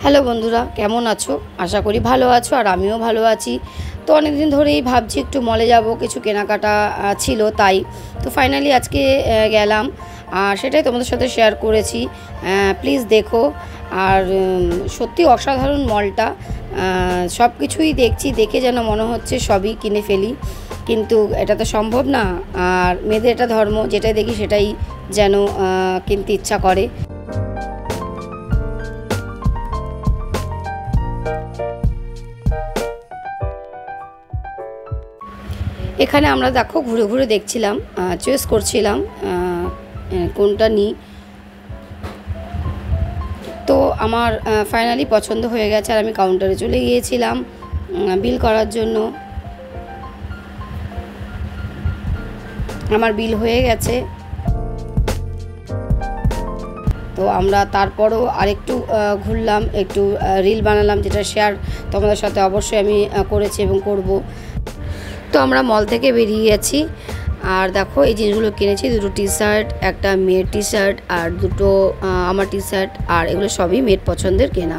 Hello বন্ধুরা, কেমন আছো? আশা করি ভালো আছো আর আমিও ভালো আছি। তো অনেকদিন ধরেই ভাবছি একটু মলে যাব, কিছু কেনাকাটা ছিল তাই। তো ফাইনালি আজকে গেলাম আর সেটাই তোমাদের সাথে শেয়ার করেছি। প্লিজ দেখো। আর সত্যি অসাধারণ মলটা। সব কিছুই দেখছি, দেখে যেন মনে হচ্ছে সবই কিনে ফেলি, কিন্তু এটা তো সম্ভব না। আর মেয়েদের এটা ধর্ম, যেটাই দেখি সেটাই যেন কিনতে ইচ্ছা করে। এখানে আমরা দেখো ঘুরে ঘুরে দেখছিলাম, চয়েস করছিলাম কোনটা নিই। তো আমার ফাইনালি পছন্দ হয়ে গেছে আর আমি কাউন্টারে চলে গিয়েছিলাম বিল করার জন্য। আমার বিল হয়ে গেছে। তো আমরা তারপরও আরেকটু ঘুরলাম, একটু রিল বানালাম, যেটা শেয়ার তোমাদের সাথে অবশ্যই আমি করেছি এবং করব। তো আমরা মল থেকে বেরিয়ে গেছি আর দেখো এই জিনিসগুলো কিনেছি, দুটো টি শার্ট, একটা মেয়ের টি শার্ট আর দুটো আমার টি শার্ট, আর এগুলো সবই মেয়ের পছন্দের কেনা।